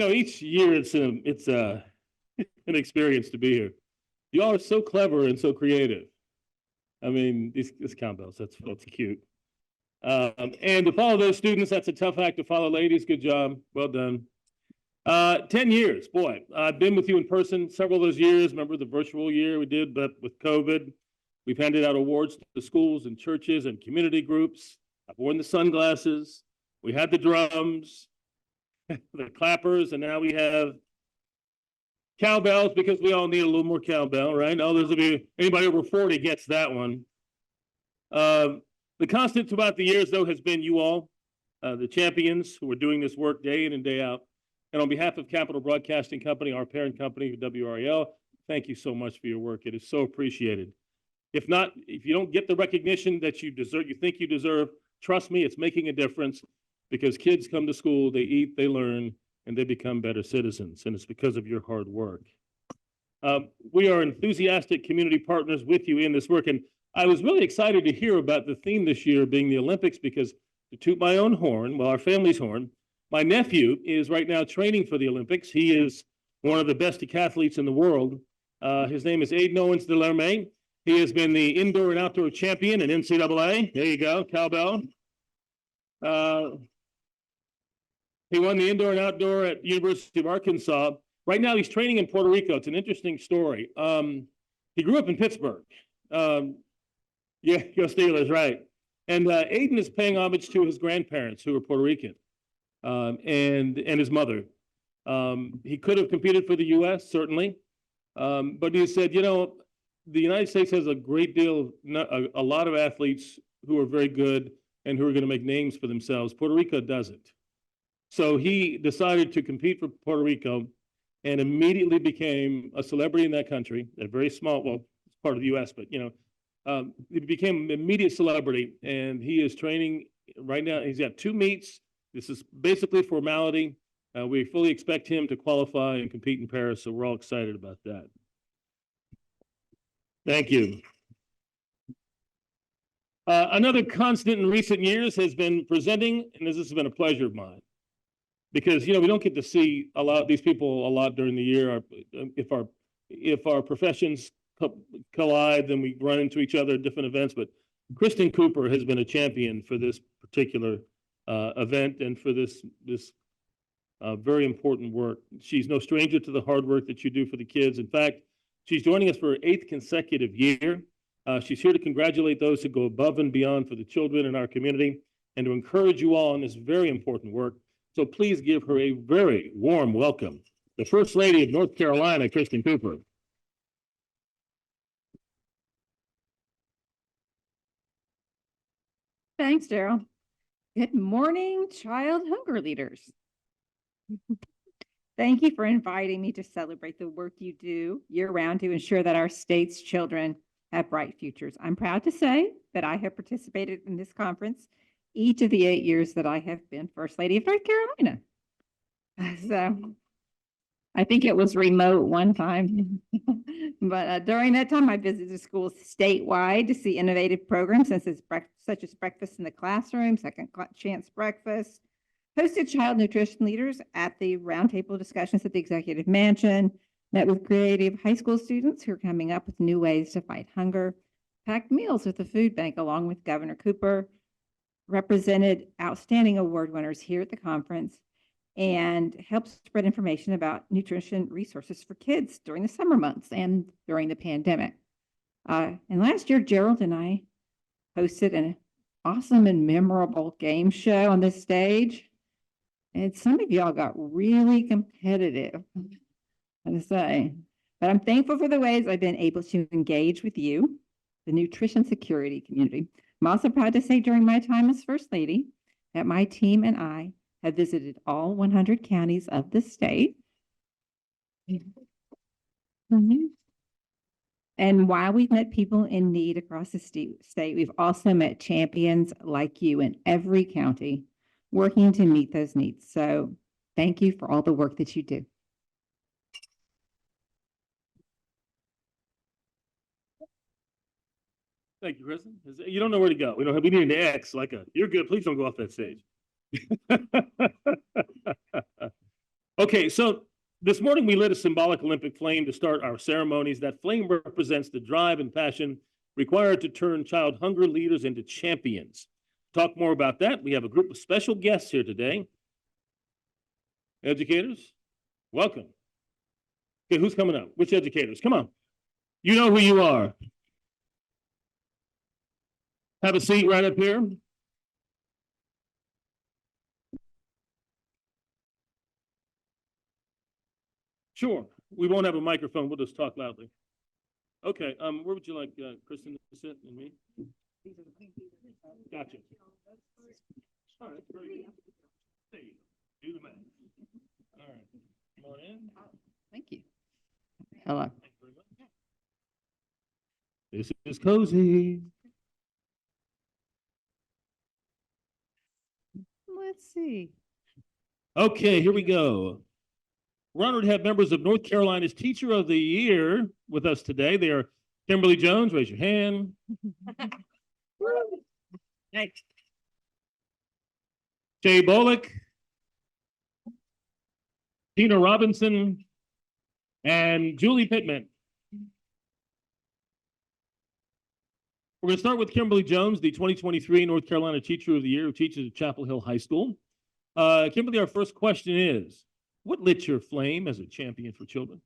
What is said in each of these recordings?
each year it's an experience to be here. You all are so clever and so creative. I mean, these cowbells, that's cute. And to follow those students, that's a tough act to follow. Ladies, good job. Well done. 10 years, boy. I've been with you in person several of those years. Remember the virtual year we did, but with COVID, we've handed out awards to schools and churches and community groups. I've worn the sunglasses. We had the drums, the clappers, and now we have cowbells because we all need a little more cowbell, right? All those of you, anybody over 40 gets that one. The constant throughout the years, though, has been you all, the champions who are doing this work day in and day out. And on behalf of Capital Broadcasting Company, our parent company, WRAL, thank you so much for your work. It is so appreciated. If you don't get the recognition that you think you deserve, trust me, it's making a difference because kids come to school, they eat, they learn, and they become better citizens. And it's because of your hard work. We are enthusiastic community partners with you in this work. And I was really excited to hear about the theme this year being the Olympics because to toot my own horn, well, our family's horn, my nephew is right now training for the Olympics. He is one of the best decathletes in the world. His name is Owens. He has been the indoor and outdoor champion in NCAA. There you go, cowbell. He won the indoor and outdoor at University of Arkansas. Right now, he's training in Puerto Rico. It's an interesting story. He grew up in Pittsburgh. Yeah, go Steelers, right. And Aiden is paying homage to his grandparents who are Puerto Rican and his mother. He could have competed for the U.S., certainly. But he said, the United States has a great deal, a lot of athletes who are very good and who are going to make names for themselves. Puerto Rico doesn't. So he decided to compete for Puerto Rico and immediately became a celebrity in that country, a very small, well, it's part of the U.S., but, he became an immediate celebrity, and he is training right now. He's got 2 meets. This is basically formality. We fully expect him to qualify and compete in Paris, so we're all excited about that. Thank you. Another constant in recent years has been presenting, and this has been a pleasure of mine, because we don't get to see a lot of these people a lot during the year. If our professions collide, then we run into each other at different events. But Kristin Cooper has been a champion for this particular event and for this very important work. She's no stranger to the hard work that you do for the kids. In fact, she's joining us for her 8th consecutive year. She's here to congratulate those who go above and beyond for the children in our community and to encourage you all in this very important work. So please give her a very warm welcome, the First Lady of North Carolina, Kristin Cooper. Thanks, Gerald. Good morning, child hunger leaders. Thank you for inviting me to celebrate the work you do year-round to ensure that our state's children have bright futures. I'm proud to say that I have participated in this conference each of the 8 years that I have been First Lady of North Carolina. So I think it was remote one time, but during that time I visited schools statewide to see innovative programs such as breakfast in the classroom, second chance breakfast, hosted child nutrition leaders at the roundtable discussions at the Executive Mansion, met with creative high school students who are coming up with new ways to fight hunger, packed meals with the food bank along with Governor Cooper, represented outstanding award winners here at the conference, and helped spread information about nutrition resources for kids during the summer months and during the pandemic. And last year, Gerald and I hosted an awesome and memorable game show on this stage. And some of y'all got really competitive, I say. But I'm thankful for the ways I've been able to engage with you, the nutrition security community. I'm also proud to say during my time as First Lady that my team and I have visited all 100 counties of the state. And while we've met people in need across the state, we've also met champions like you in every county working to meet those needs. So thank you for all the work that you do. Thank you, Kristin. You don't know where to go. We need an X, like you're good, please don't go off that stage. Okay, so this morning we lit a symbolic Olympic flame to start our ceremonies. That flame represents the drive and passion required to turn child hunger leaders into champions. Talk more about that. We have a group of special guests here today. Educators, welcome. Okay, who's coming up? Which educators? Come on. You know who you are. Have a seat right up here. Sure. We won't have a microphone. We'll just talk loudly. Okay. Where would you like Kristin to sit and me? Gotcha. All right. Very good. There you go. Do the math. All right. Come on in. Thank you. Hello. Thank you very much. This is cozy. Let's see. Okay, here we go. We're honored to have members of North Carolina's Teacher of the Year with us today. They are Kimberly Jones, raise your hand. Thanks. Shea Bolick, Teena Robinson, and Julie Pittman. We're going to start with Kimberly Jones, the 2023 North Carolina Teacher of the Year, who teaches at Chapel Hill High School. Kimberly, our first question is, what lit your flame as a champion for children?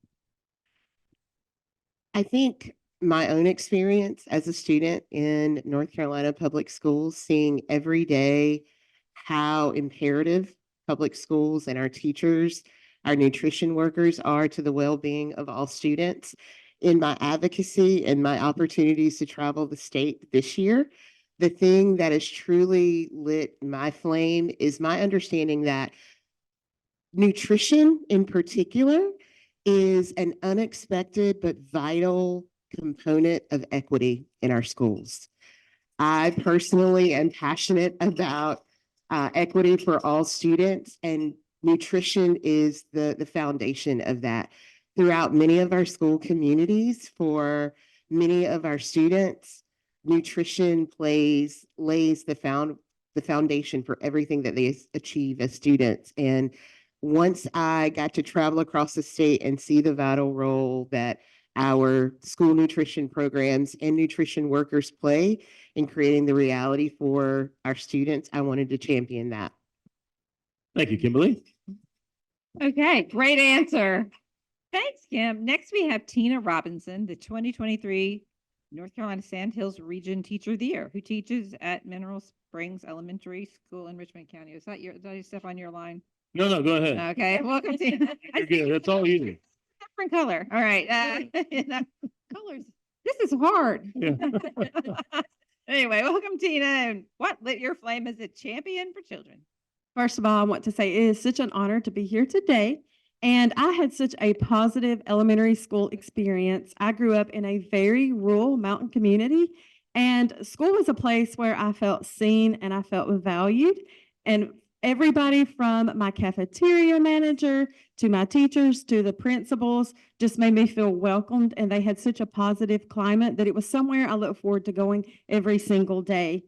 I think my own experience as a student in North Carolina public schools, seeing every day how imperative public schools and our teachers, our nutrition workers are to the well-being of all students. In my advocacy and my opportunities to travel the state this year, the thing that has truly lit my flame is my understanding that nutrition in particular is an unexpected but vital component of equity in our schools. I personally am passionate about equity for all students, and nutrition is the foundation of that. Throughout many of our school communities, for many of our students, nutrition lays the foundation for everything that they achieve as students. And once I got to travel across the state and see the vital role that our school nutrition programs and nutrition workers play in creating the reality for our students, I wanted to champion that. Thank you, Kimberly. Okay, great answer. Thanks, Kim. Next, we have Teena Robinson, the 2023 North Carolina Sandhills Region Teacher of the Year, who teaches at Mineral Springs Elementary School in Richmond County. Is that your stuff on your line? No, go ahead. Okay, welcome, Teena. You're good. That's all you need. Different color. All right. Colors. This is hard. Yeah. Anyway, welcome, Teena. And what lit your flame as a champion for children? First of all, I want to say it is such an honor to be here today. And I had such a positive elementary school experience. I grew up in a very rural mountain community, and school was a place where I felt seen and I felt valued. And everybody from my cafeteria manager to my teachers to the principals just made me feel welcomed, and they had such a positive climate that it was somewhere I look forward to going every single day.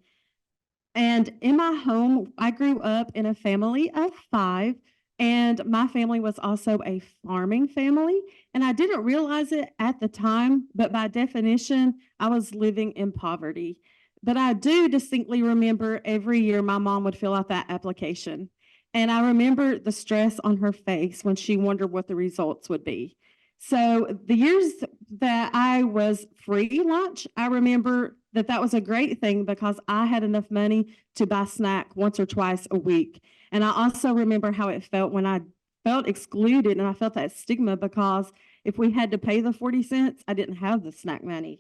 And in my home, I grew up in a family of 5. And my family was also a farming family. And I didn't realize it at the time, but by definition, I was living in poverty. But I do distinctly remember every year my mom would fill out that application. And I remember the stress on her face when she wondered what the results would be. So the years that I was free lunch, I remember that was a great thing because I had enough money to buy snack once or twice a week. And I also remember how it felt when I felt excluded, and I felt that stigma because if we had to pay the 40 cents, I didn't have the snack money.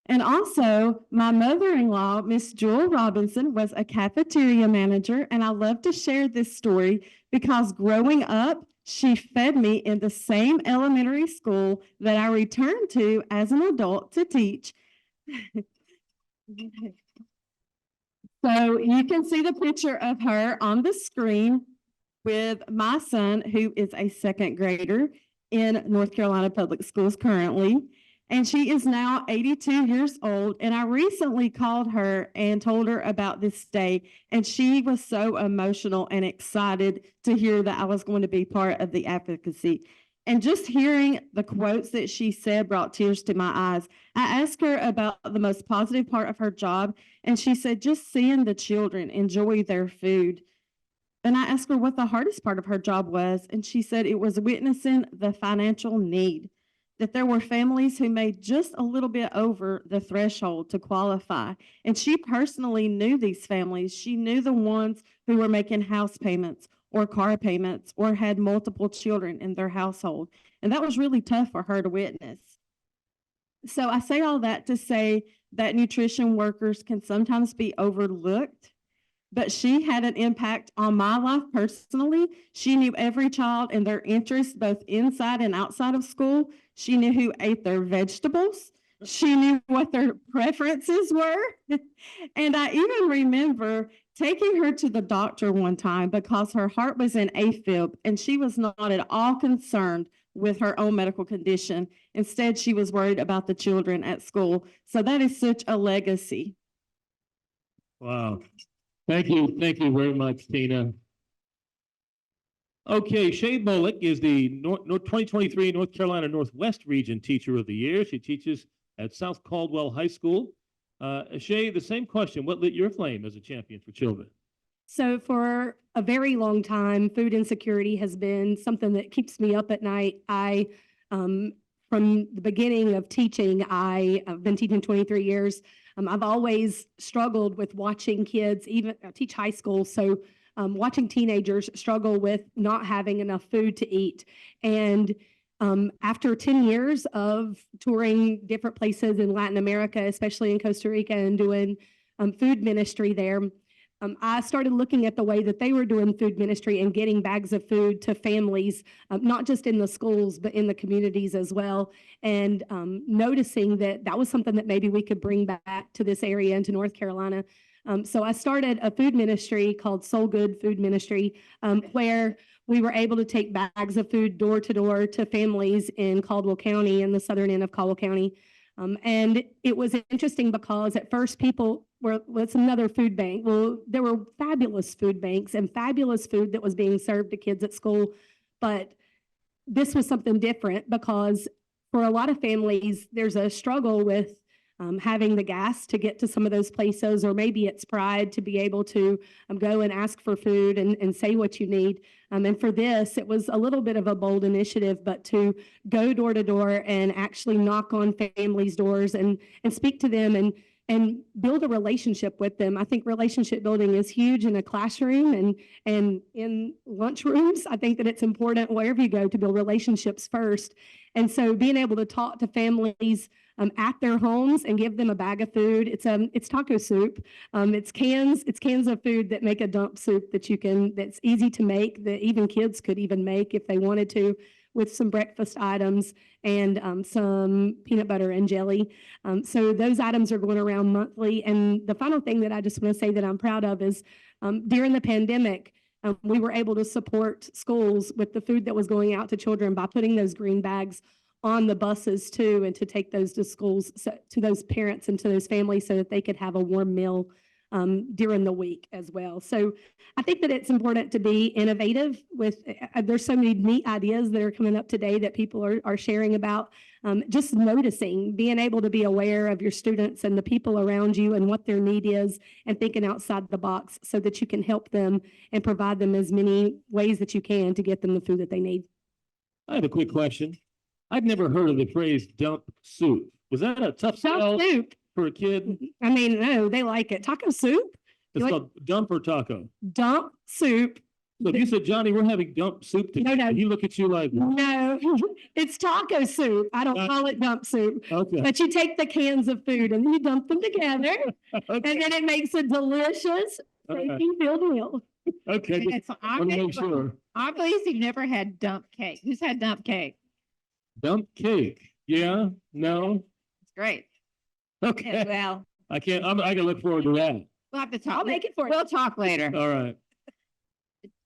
And also, my mother-in-law, Miss Jewel Robinson, was a cafeteria manager, and I love to share this story because growing up, she fed me in the same elementary school that I returned to as an adult to teach. So you can see the picture of her on the screen with my son, who is a second grader in North Carolina Public Schools currently. And she is now 82 years old. And I recently called her and told her about this day. And she was so emotional and excited to hear that I was going to be part of the advocacy. And just hearing the quotes that she said brought tears to my eyes. I asked her about the most positive part of her job, and she said just seeing the children enjoy their food. And I asked her what the hardest part of her job was, and she said it was witnessing the financial need, that there were families who made just a little bit over the threshold to qualify. And she personally knew these families. She knew the ones who were making house payments or car payments or had multiple children in their household. And that was really tough for her to witness. So I say all that to say that nutrition workers can sometimes be overlooked, but she had an impact on my life personally. She knew every child and their interests, both inside and outside of school. She knew who ate their vegetables. She knew what their preferences were. And I even remember taking her to the doctor one time because her heart was in AFib and she was not at all concerned with her own medical condition. Instead, she was worried about the children at school. So that is such a legacy. Wow. Thank you. Thank you very much, Teena. Okay, Shea Bolick is the 2023 North Carolina Northwest Region Teacher of the Year. She teaches at South Caldwell High School. Shea, the same question. What lit your flame as a champion for children? So for a very long time, food insecurity has been something that keeps me up at night. From the beginning of teaching, I've been teaching 23 years. I've always struggled with watching kids, even I teach high school, so watching teenagers struggle with not having enough food to eat. And after 10 years of touring different places in Latin America, especially in Costa Rica, and doing food ministry there, I started looking at the way that they were doing food ministry and getting bags of food to families, not just in the schools, but in the communities as well. And noticing that that was something that maybe we could bring back to this area and to North Carolina. So I started a food ministry called Soul Good Food Ministry, where we were able to take bags of food door to door to families in Caldwell County and the southern end of Caldwell County. And it was interesting because at first people were, what's another food bank? Well, there were fabulous food banks and fabulous food that was being served to kids at school. But this was something different because for a lot of families, there's a struggle with having the gas to get to some of those places, or maybe it's pride to be able to go and ask for food and say what you need. And for this, it was a little bit of a bold initiative, but to go door to door and actually knock on families' doors and speak to them and build a relationship with them. I think relationship building is huge in a classroom and in lunchrooms. I think that it's important wherever you go to build relationships first. And so being able to talk to families at their homes and give them a bag of food. It's taco soup. It's cans of food that make a dump soup that's easy to make, that even kids could even make if they wanted to, with some breakfast items and some peanut butter and jelly. So those items are going around monthly. And the final thing that I just want to say that I'm proud of is during the pandemic, we were able to support schools with the food that was going out to children by putting those green bags on the buses too, and to take those to schools, to those parents and to those families so that they could have a warm meal during the week as well. So I think that it's important to be innovative with, there's so many neat ideas that are coming up today that people are sharing about. Just noticing, being able to be aware of your students and the people around you and what their need is, and thinking outside the box so that you can help them and provide them as many ways that you can to get them the food that they need. I have a quick question. I've never heard of the phrase dump soup. Was that a tough sell Dump soup. for a kid? I mean, no, they like it. Taco soup? It's called dump or taco. Dump soup. So if you said, Johnny, we're having dump soup today, No. and he look at you like, No, it's taco soup. I don't call it dump soup. okay. But you take the cans of food and you dump them together, Okay. and then it makes a delicious, Okay. safety-filled meal. Okay. Okay, Just so want to make sure. obviously you've never had dump cake. Who's had dump cake? Dump cake. Yeah? No? It's great. Okay. Well, I can't, I can look forward to that. we'll have to talk. I'll make it for you. We'll talk later. All right.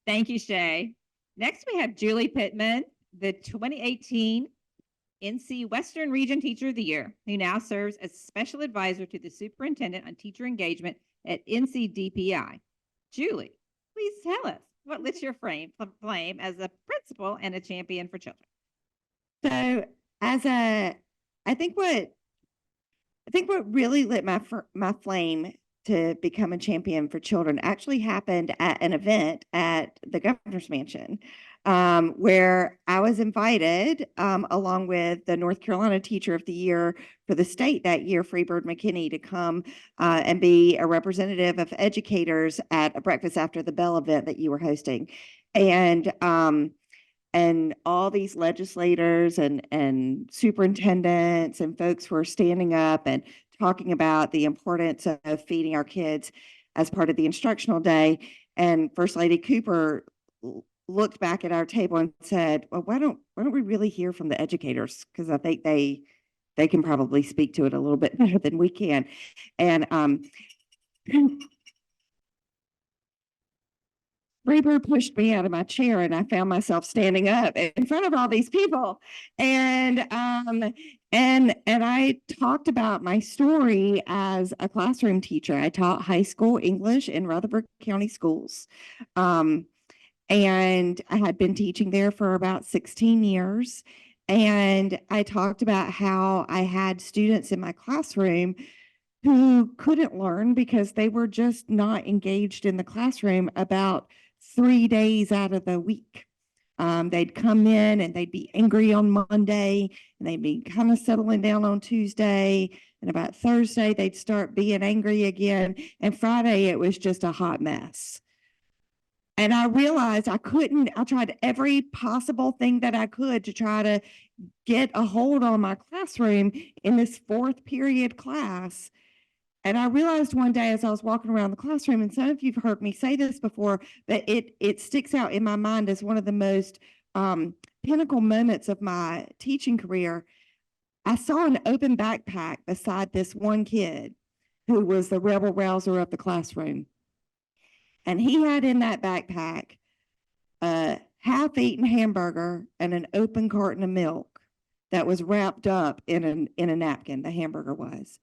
Thank you, Shea. Next, we have Julie Pittman, the 2018 NC Western Region Teacher of the Year, who now serves as Special Advisor to the Superintendent on Teacher Engagement at NCDPI. Julie, please tell us what lit your flame as a principal and a champion for children. So I think what really lit my flame to become a champion for children actually happened at an event at the Governor's Mansion, where I was invited, along with the North Carolina Teacher of the Year for the state that year, Freebird McKinney, to come and be a representative of educators at a Breakfast After the Bell event that you were hosting. And all these legislators and superintendents and folks were standing up and talking about the importance of feeding our kids as part of the instructional day. And First Lady Cooper looked back at our table and said, well, why don't we really hear from the educators? Because I think they can probably speak to it a little bit better than we can. And Freebird pushed me out of my chair and I found myself standing up in front of all these people. And I talked about my story as a classroom teacher. I taught high school English in Rutherford County schools. And I had been teaching there for about 16 years. And I talked about how I had students in my classroom who couldn't learn because they were just not engaged in the classroom about 3 days out of the week. They'd come in and they'd be angry on Monday, and they'd be kind of settling down on Tuesday, and about Thursday they'd start being angry again, and Friday it was just a hot mess. And I realized I tried every possible thing that I could to try to get a hold on my classroom in this 4th period class. And I realized one day as I was walking around the classroom, and some of you've heard me say this before, but it sticks out in my mind as one of the most pinnacle moments of my teaching career. I saw an open backpack beside this one kid who was the rebel rouser of the classroom. And he had in that backpack a half-eaten hamburger and an open carton of milk that was wrapped up in a napkin, the hamburger was.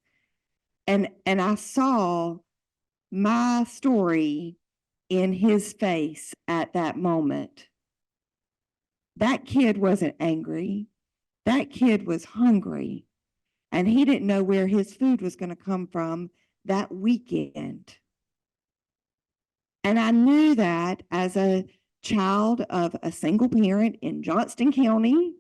And I saw my story in his face at that moment. That kid wasn't angry. That kid was hungry. And he didn't know where his food was going to come from that weekend. And I knew that as a child of a single parent in Johnston County,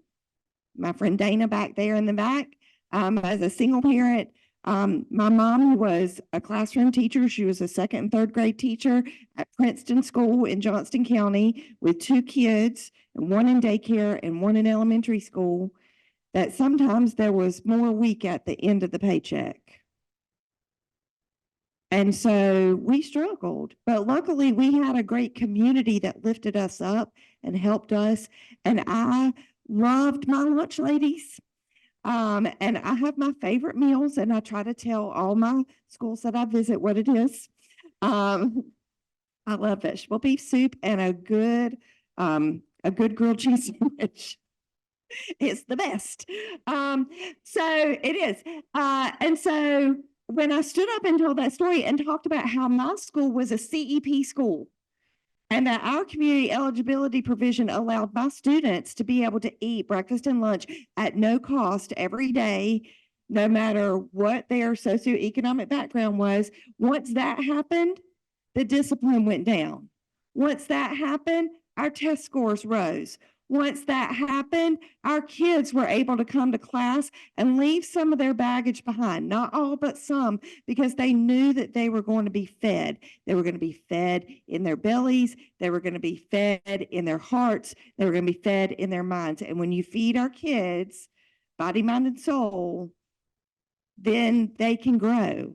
my friend Dana back there in the back, as a single parent. My mom was a classroom teacher. She was a 2nd and 3rd grade teacher at Princeton School in Johnston County with 2 kids, and 1 in daycare and 1 in elementary school, that sometimes there was more a week at the end of the paycheck. And so we struggled, but luckily we had a great community that lifted us up and helped us. And I loved my lunch ladies. And I have my favorite meals, and I try to tell all my schools that I visit what it is. I love vegetable beef soup and a good grilled cheese sandwich. It's the best. So it is. And so when I stood up and told that story and talked about how my school was a CEP school, and that our community eligibility provision allowed my students to be able to eat breakfast and lunch at no cost every day, no matter what their socioeconomic background was. Once that happened, the discipline went down. Once that happened, our test scores rose. Once that happened, our kids were able to come to class and leave some of their baggage behind, not all, but some, because they knew that they were going to be fed. They were going to be fed in their bellies. They were going to be fed in their hearts. They were going to be fed in their minds. And when you feed our kids, body, mind, and soul, then they can grow.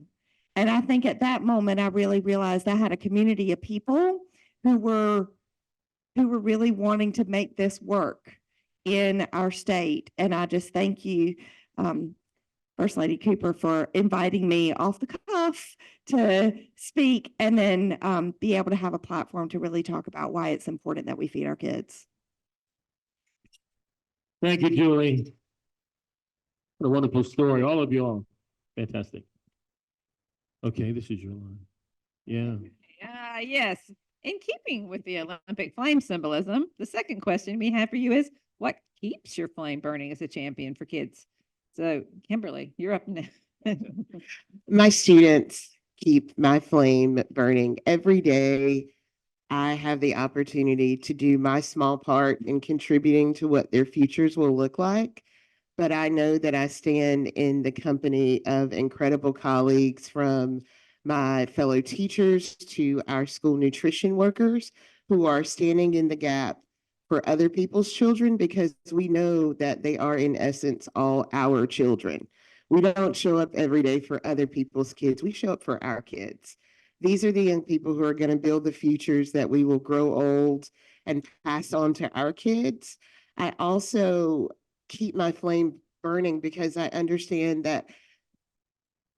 And I think at that moment, I really realized I had a community of people who were really wanting to make this work in our state. And I just thank you, First Lady Cooper, for inviting me off the cuff to speak, and then be able to have a platform to really talk about why it's important that we feed our kids. Thank you, Julie. What a wonderful story. All of y'all. Fantastic. Okay, this is your line. Yeah. Yes. In keeping with the Olympic flame symbolism, the second question we have for you is, what keeps your flame burning as a champion for kids? So, Kimberly, you're up now. My students keep my flame burning every day. I have the opportunity to do my small part in contributing to what their futures will look like. But I know that I stand in the company of incredible colleagues, from my fellow teachers to our school nutrition workers, who are standing in the gap for other people's children, because we know that they are, in essence, all our children. We don't show up every day for other people's kids. We show up for our kids. These are the young people who are going to build the futures that we will grow old and pass on to our kids. I also keep my flame burning because I understand that,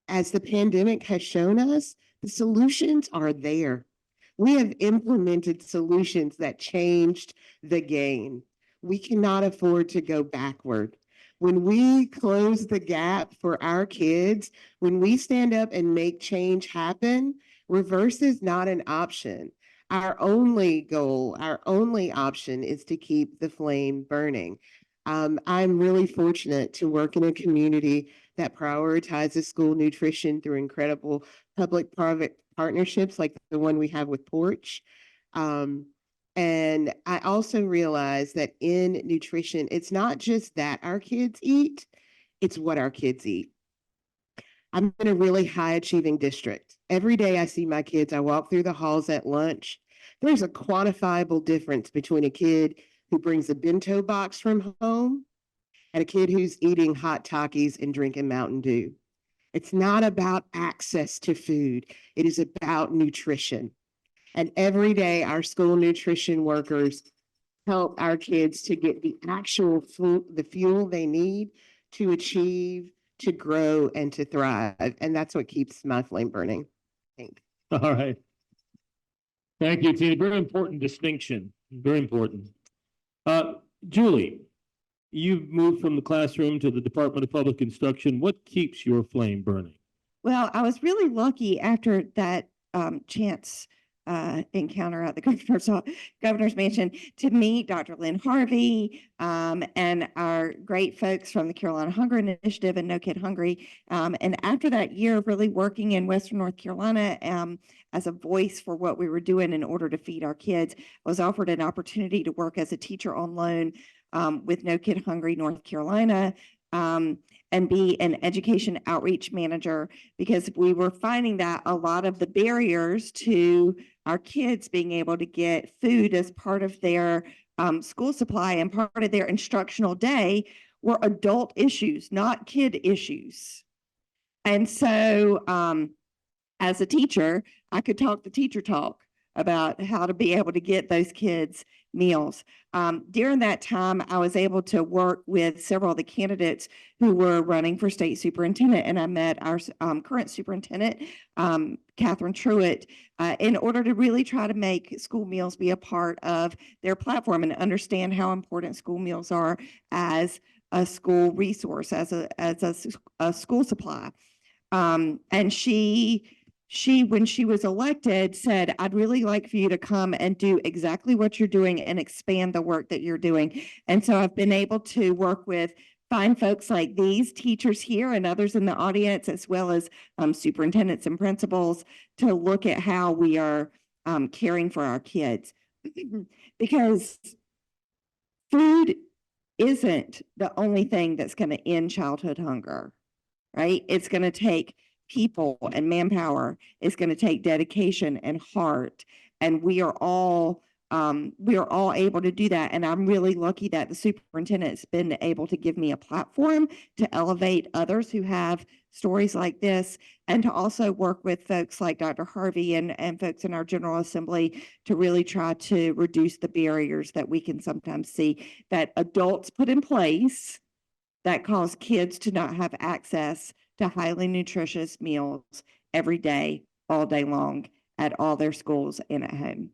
as the pandemic has shown us, the solutions are there. We have implemented solutions that changed the game. We cannot afford to go backward. When we close the gap for our kids, when we stand up and make change happen, reverse is not an option. Our only goal, our only option is to keep the flame burning. I'm really fortunate to work in a community that prioritizes school nutrition through incredible public-private partnerships like the one we have with Porch. And I also realize that in nutrition, it's not just that our kids eat, it's what our kids eat. I'm in a really high achieving district. Every day I see my kids, I walk through the halls at lunch. There's a quantifiable difference between a kid who brings a bento box from home and a kid who's eating hot Takis and drinking Mountain Dew. It's not about access to food. It is about nutrition. And every day our school nutrition workers help our kids to get the actual food, the fuel they need to achieve, to grow, and to thrive. And that's what keeps my flame burning. Thanks. All right. Thank you, Teena. Very important distinction. Very important. Julie, you've moved from the classroom to the Department of Public Instruction. What keeps your flame burning? Well, I was really lucky after that chance encounter at the governor's mansion to meet Dr. Lynn Harvey and our great folks from the Carolina Hunger Initiative and No Kid Hungry. And after that year of really working in Western North Carolina as a voice for what we were doing in order to feed our kids, I was offered an opportunity to work as a teacher on loan with No Kid Hungry North Carolina. And be an education outreach manager, because we were finding that a lot of the barriers to our kids being able to get food as part of their school supply and part of their instructional day were adult issues, not kid issues. And so as a teacher, I could talk the teacher talk about how to be able to get those kids meals. During that time, I was able to work with several of the candidates who were running for state superintendent, and I met our current superintendent, Catherine Truitt, in order to really try to make school meals be a part of their platform and understand how important school meals are as a school resource, as a school supply. And she, when she was elected, said, I'd really like for you to come and do exactly what you're doing and expand the work that you're doing. And so I've been able to work with fine folks like these teachers here and others in the audience, as well as superintendents and principals, to look at how we are caring for our kids. Because food isn't the only thing that's going to end childhood hunger, right? It's going to take people and manpower. It's going to take dedication and heart, and we are all able to do that. And I'm really lucky that the superintendent's been able to give me a platform to elevate others who have stories like this, and to also work with folks like Dr. Harvey and folks in our General Assembly to really try to reduce the barriers that we can sometimes see that adults put in place that cause kids to not have access to highly nutritious meals every day, all day long, at all their schools and at home.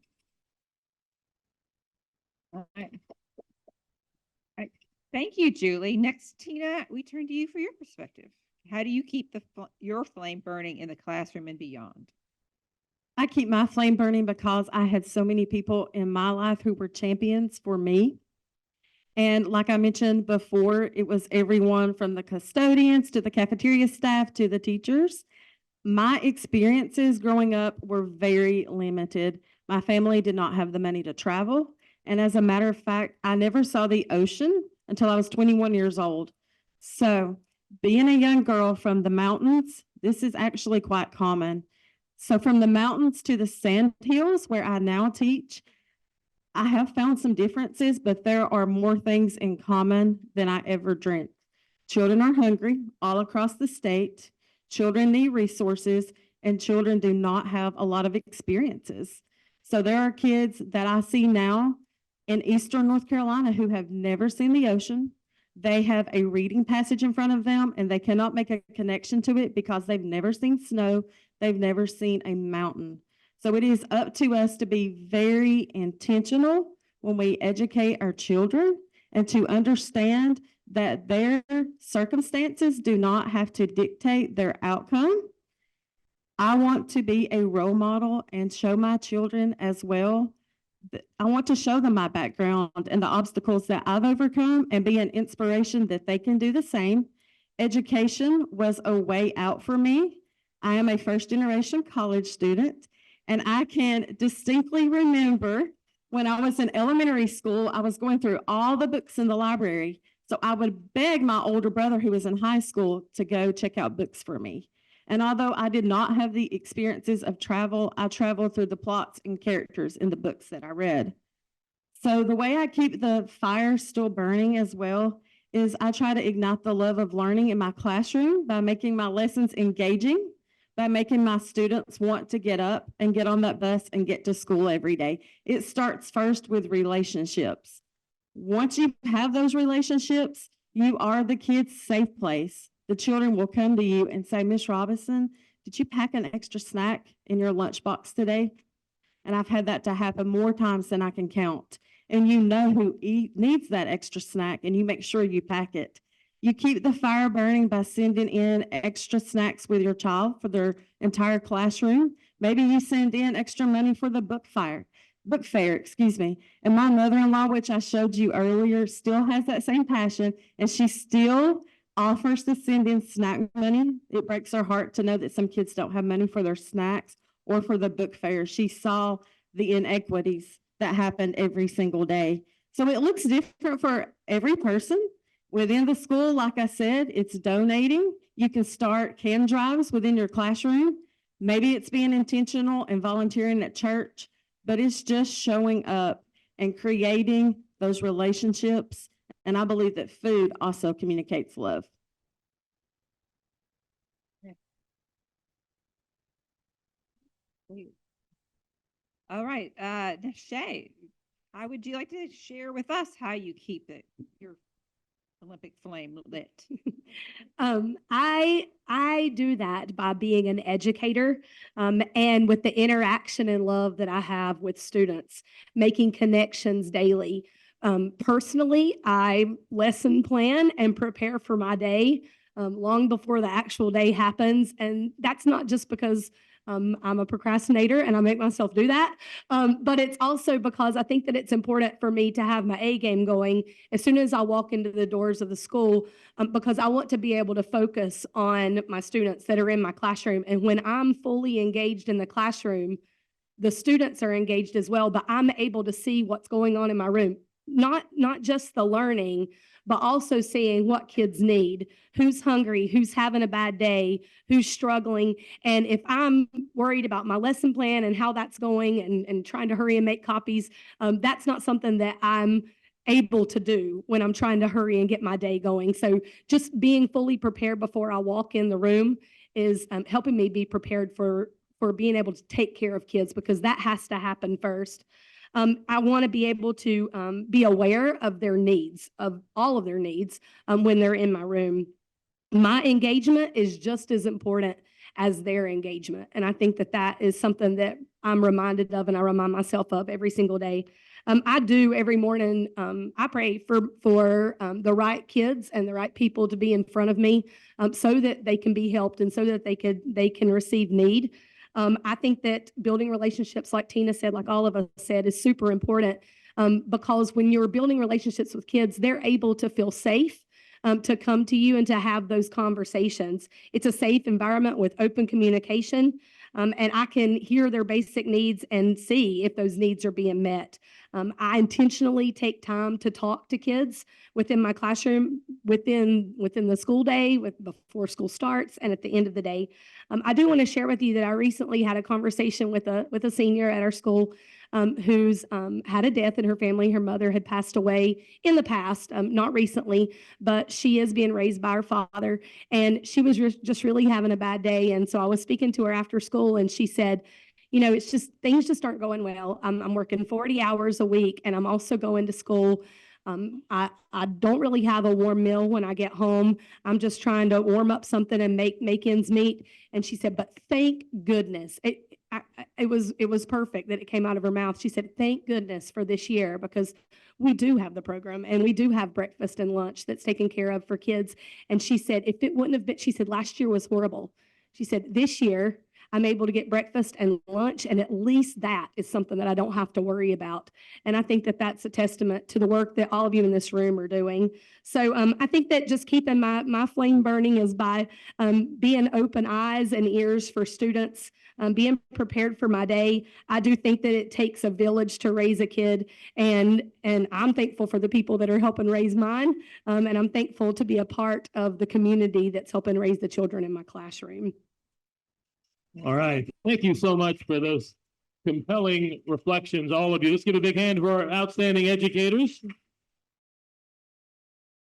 All right. Thank you, Julie. Next, Teena, we turn to you for your perspective. How do you keep your flame burning in the classroom and beyond? I keep my flame burning because I had so many people in my life who were champions for me. And like I mentioned before, it was everyone from the custodians to the cafeteria staff to the teachers. My experiences growing up were very limited. My family did not have the money to travel. And as a matter of fact, I never saw the ocean until I was 21 years old. So being a young girl from the mountains, this is actually quite common. So from the mountains to the Sandhills, where I now teach, I have found some differences, but there are more things in common than I ever dreamt. Children are hungry all across the state. Children need resources, and children do not have a lot of experiences. So there are kids that I see now in Eastern North Carolina who have never seen the ocean. They have a reading passage in front of them, and they cannot make a connection to it because they've never seen snow. They've never seen a mountain. So it is up to us to be very intentional when we educate our children and to understand that their circumstances do not have to dictate their outcome. I want to be a role model and show my children as well. I want to show them my background and the obstacles that I've overcome and be an inspiration that they can do the same. Education was a way out for me. I am a first-generation college student, and I can distinctly remember when I was in elementary school, I was going through all the books in the library. So I would beg my older brother who was in high school to go check out books for me. And although I did not have the experiences of travel, I traveled through the plots and characters in the books that I read. So the way I keep the fire still burning as well is I try to ignite the love of learning in my classroom by making my lessons engaging, by making my students want to get up and get on that bus and get to school every day. It starts first with relationships. Once you have those relationships, you are the kids' safe place. The children will come to you and say, Miss Robinson, did you pack an extra snack in your lunchbox today? And I've had that to happen more times than I can count. And you know who needs that extra snack, and you make sure you pack it. You keep the fire burning by sending in extra snacks with your child for their entire classroom. Maybe you send in extra money for the book fair, And my mother-in-law, which I showed you earlier, still has that same passion, and she still offers to send in snack money. It breaks her heart to know that some kids don't have money for their snacks or for the book fair. She saw the inequities that happened every single day. So it looks different for every person. Within the school, like I said, it's donating. You can start can drives within your classroom. Maybe it's being intentional and volunteering at church, but it's just showing up and creating those relationships. And I believe that food also communicates love. All right, Shea, how would you like to share with us how you keep your Olympic flame lit? I do that by being an educator, and with the interaction and love that I have with students, making connections daily. Personally, I lesson plan and prepare for my day long before the actual day happens. And that's not just because I'm a procrastinator and I make myself do that, but it's also because I think that it's important for me to have my A game going as soon as I walk into the doors of the school, because I want to be able to focus on my students that are in my classroom. And when I'm fully engaged in the classroom, the students are engaged as well, but I'm able to see what's going on in my room. Not just the learning, but also seeing what kids need, who's hungry, who's having a bad day, who's struggling. And if I'm worried about my lesson plan and how that's going and trying to hurry and make copies, that's not something that I'm able to do when I'm trying to hurry and get my day going. So just being fully prepared before I walk in the room is helping me be prepared for being able to take care of kids, because that has to happen first. I want to be able to be aware of their needs, of all of their needs, when they're in my room. My engagement is just as important as their engagement. And I think that that is something that I'm reminded of and I remind myself of every single day. I do every morning. I pray for the right kids and the right people to be in front of me, so that they can be helped and so that they can receive need. I think that building relationships, like Teena said, like all of us said, is super important, because when you're building relationships with kids, they're able to feel safe, to come to you and to have those conversations. It's a safe environment with open communication. And I can hear their basic needs and see if those needs are being met. I intentionally take time to talk to kids within my classroom, within the school day, before school starts, and at the end of the day. I do want to share with you that I recently had a conversation with a senior at our school, who's had a death in her family. Her mother had passed away in the past, not recently, but she is being raised by her father, and she was just really having a bad day. And so I was speaking to her after school, and she said, it's just, things just aren't going well. I'm working 40 hours a week, and I'm also going to school. I don't really have a warm meal when I get home. I'm just trying to warm up something and make ends meet. And she said, but thank goodness. It was perfect that it came out of her mouth. She said, thank goodness for this year, because we do have the program and we do have breakfast and lunch that's taken care of for kids. And she said, if it wouldn't have been, she said, last year was horrible. She said, this year I'm able to get breakfast and lunch, and at least that is something that I don't have to worry about. And I think that that's a testament to the work that all of you in this room are doing. So I think that just keeping my flame burning is by being open eyes and ears for students, being prepared for my day. I do think that it takes a village to raise a kid, and I'm thankful for the people that are helping raise mine, and I'm thankful to be a part of the community that's helping raise the children in my classroom. All right. Thank you so much for those compelling reflections, all of you. Let's give a big hand for our outstanding educators.